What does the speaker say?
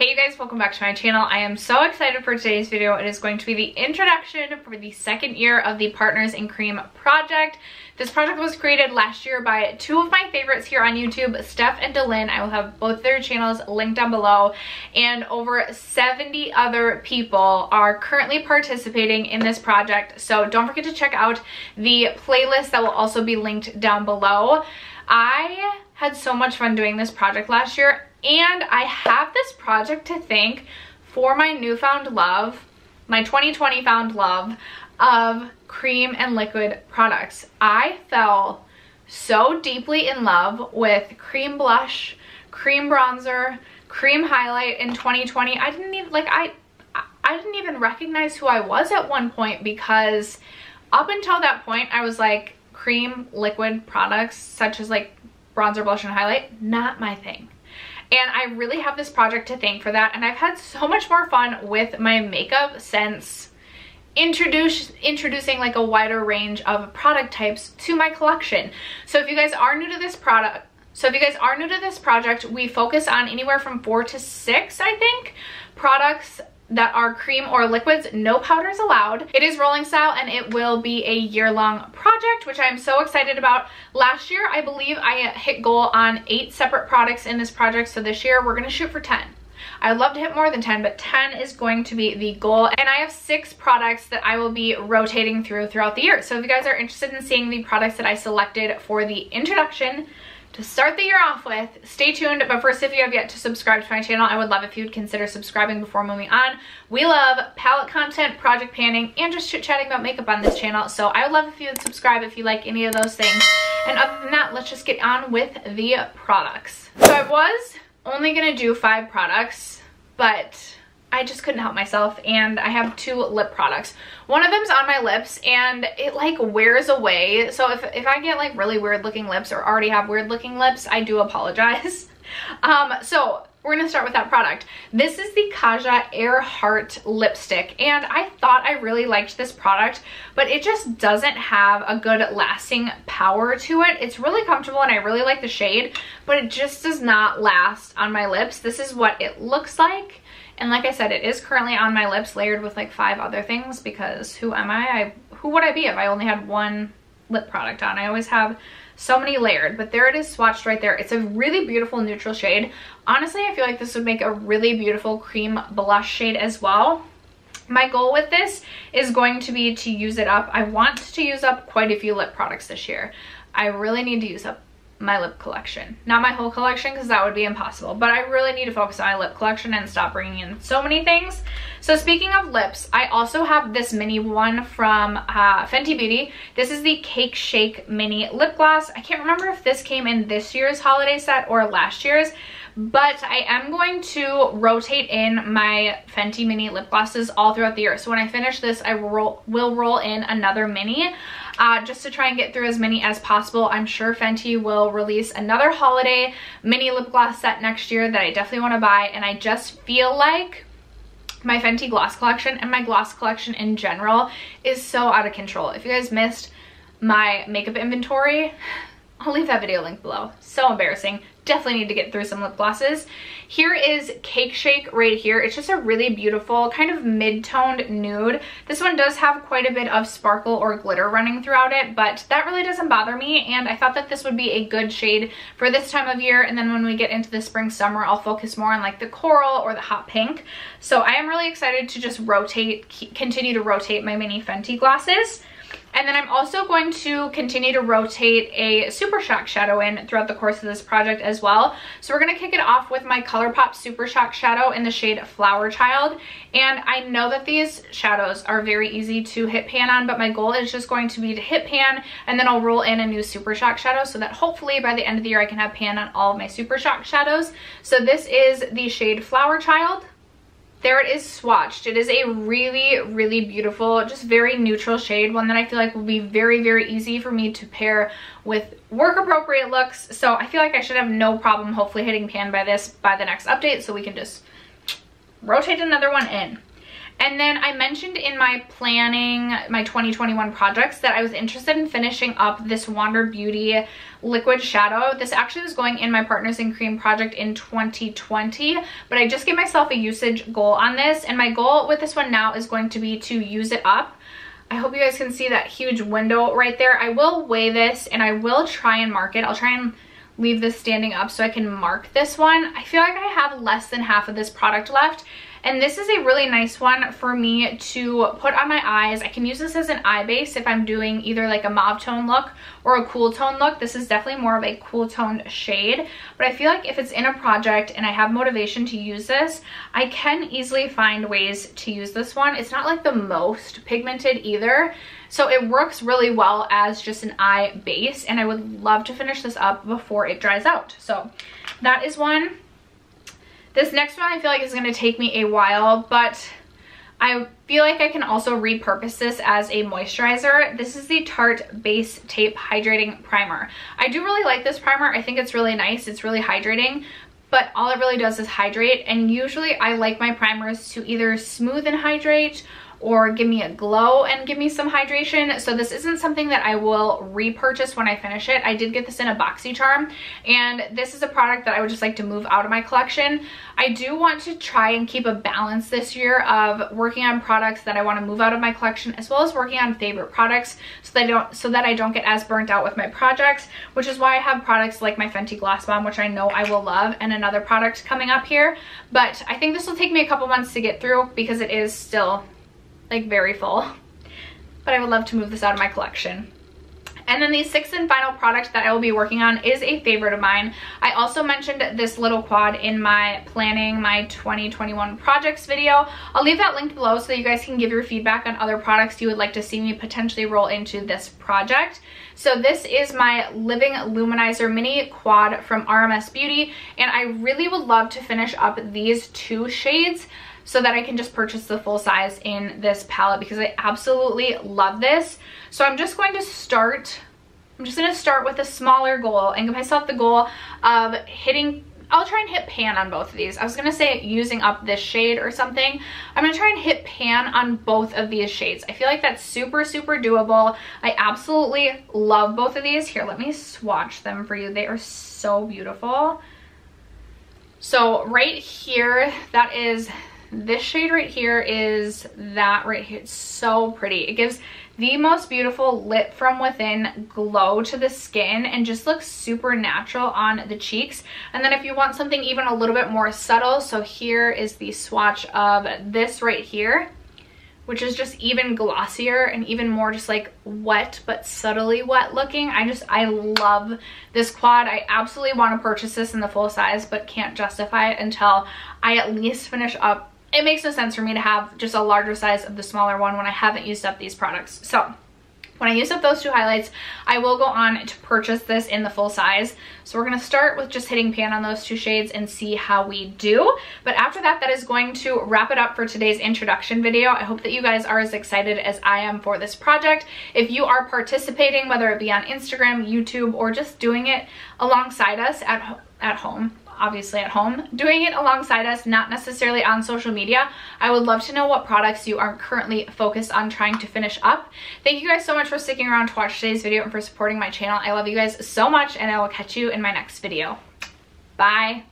Hey you guys, welcome back to my channel. I am so excited for today's video. It is going to be the introduction for the second year of the Partners in Cream project. This project was created last year by two of my favorites here on YouTube, Steph and DaLin. I will have both their channels linked down below, and over 70 other people are currently participating in this project. So don't forget to check out the playlist that will also be linked down below. I had so much fun doing this project last year, and I have this project to thank for my newfound love, my 2020 found love of cream and liquid products. I fell so deeply in love with cream blush, cream bronzer, cream highlight in 2020. I didn't even recognize who I was at one point, because up until that point I was like, cream liquid products such as like bronzer, blush, and highlight, not my thing. And I really have this project to thank for that, and I've had so much more fun with my makeup since introducing like a wider range of product types to my collection. So if you guys are new to this project, we focus on anywhere from 4 to 6, I think, products that are cream or liquids, no powders allowed. It is rolling style, and it will be a year-long project, which I'm so excited about. Last year, I believe I hit goal on 8 separate products in this project, so this year we're gonna shoot for 10. I'd love to hit more than 10, but 10 is going to be the goal. And I have 6 products that I will be rotating throughout the year. So if you guys are interested in seeing the products that I selected for the introduction to start the year off with, stay tuned. But first, if you have yet to subscribe to my channel, I would love if you'd consider subscribing before moving on. We love palette content, project panning, and just chit-chatting about makeup on this channel. So I would love if you would subscribe if you like any of those things. And other than that, let's just get on with the products. So I was only gonna do 5 products, but I just couldn't help myself, and I have 2 lip products. One of them's on my lips, and it like wears away. So if I get like really weird looking lips or already have weird looking lips, I do apologize. So we're gonna start with that product. This is the Kaja Air Heart lipstick, and I thought I really liked this product, but it just doesn't have a good lasting power to it. It's really comfortable, and I really like the shade, but it just does not last on my lips. This is what it looks like. And like I said, it is currently on my lips layered with like 5 other things, because who am I? Who would I be if I only had one lip product on? I always have so many layered, but there it is swatched right there. It's a really beautiful neutral shade. Honestly, I feel like this would make a really beautiful cream blush shade as well. My goal with this is going to be to use it up. I want to use up quite a few lip products this year. I really need to use up my lip collection, not my whole collection, because that would be impossible, but I really need to focus on my lip collection and stop bringing in so many things. So speaking of lips, I also have this mini one from Fenty Beauty. This is the Cake Shake mini lip gloss. I can't remember if this came in this year's holiday set or last year's, but I am going to rotate in my Fenty mini lip glosses all throughout the year. So when I finish this, I will roll in another mini, just to try and get through as many as possible. I'm sure Fenty will release another holiday mini lip gloss set next year that I definitely want to buy, and I just feel like my Fenty gloss collection and my gloss collection in general is so out of control. If you guys missed my makeup inventory, I'll leave that video linked below. So embarrassing. Definitely need to get through some lip glosses. Here is Cake Shake right here. It's just a really beautiful kind of mid-toned nude. This one does have quite a bit of sparkle or glitter running throughout it, but that really doesn't bother me, and I thought that this would be a good shade for this time of year. And then when we get into the spring summer, I'll focus more on like the coral or the hot pink. So I am really excited to just continue to rotate my mini Fenty glosses. And then I'm also going to continue to rotate a Super Shock shadow in throughout the course of this project as well. So we're going to kick it off with my ColourPop Super Shock shadow in the shade Flower Child. And I know that these shadows are very easy to hit pan on, but my goal is just going to be to hit pan, and then I'll roll in a new Super Shock shadow, so that hopefully by the end of the year I can have pan on all of my Super Shock shadows. So this is the shade Flower Child. There it is swatched. It is a really, really beautiful, just very neutral shade, one that I feel like will be very, very easy for me to pair with work appropriate looks. So I feel like I should have no problem hopefully hitting pan by the next update, so we can just rotate another one in. And then I mentioned in my planning, my 2021 projects, that I was interested in finishing up this Wander Beauty liquid shadow. This actually was going in my Partners in Cream project in 2020, but I just gave myself a usage goal on this, and my goal with this one now is going to be to use it up. I hope you guys can see that huge window right there. I will weigh this and I will try and mark it. I'll try and leave this standing up so I can mark this one. I feel like I have less than half of this product left, and this is a really nice one for me to put on my eyes. I can use this as an eye base if I'm doing either like a mauve tone look or a cool tone look. This is definitely more of a cool toned shade, but I feel like if it's in a project and I have motivation to use this, I can easily find ways to use this one. It's not like the most pigmented either, so it works really well as just an eye base, and I would love to finish this up before it dries out. So that is one. This next one I feel like is going to take me a while, but I feel like I can also repurpose this as a moisturizer. This is the Tarte Base Tape Hydrating Primer. I do really like this primer. I think it's really nice. It's really hydrating, but all it really does is hydrate, and usually I like my primers to either smooth and hydrate or give me a glow and give me some hydration. So this isn't something that I will repurchase when I finish it. I did get this in a BoxyCharm, and this is a product that I would just like to move out of my collection. I do want to try and keep a balance this year of working on products that I want to move out of my collection, as well as working on favorite products so that I don't get as burnt out with my projects, which is why I have products like my Fenty Gloss Bomb, which I know I will love, and another product coming up here. But I think this will take me a couple months to get through because it is still like very full, but I would love to move this out of my collection. And then the sixth and final product that I will be working on is a favorite of mine. I also mentioned this little quad in my planning my 2021 projects video. I'll leave that linked below so that you guys can give your feedback on other products you would like to see me potentially roll into this project. So this is my Living Luminizer Mini Quad from RMS Beauty, and I really would love to finish up these two shades so that I can just purchase the full size in this palette because I absolutely love this. So I'm just going to start with a smaller goal and give myself the goal of hitting, I'll try and hit pan on both of these. I was gonna say using up this shade or something. I'm gonna try and hit pan on both of these shades. I feel like that's super, super doable. I absolutely love both of these. Here, let me swatch them for you. They are so beautiful. So right here, that is this shade right here, is that right here. It's so pretty. It gives the most beautiful lit from within glow to the skin and just looks super natural on the cheeks. And then if you want something even a little bit more subtle, so here is the swatch of this right here, which is just even glossier and even more just like wet but subtly wet looking. I love this quad. I absolutely want to purchase this in the full size, but can't justify it until I at least finish up. It makes no sense for me to have just a larger size of the smaller one when I haven't used up these products. So when I use up those two highlights, I will go on to purchase this in the full size. So we're going to start with just hitting pan on those two shades and see how we do. But after that, that is going to wrap it up for today's introduction video. I hope that you guys are as excited as I am for this project. If you are participating, whether it be on Instagram, YouTube, or just doing it alongside us at home, obviously at home, doing it alongside us, not necessarily on social media, I would love to know what products you are currently focused on trying to finish up. Thank you guys so much for sticking around to watch today's video and for supporting my channel. I love you guys so much, and I will catch you in my next video. Bye.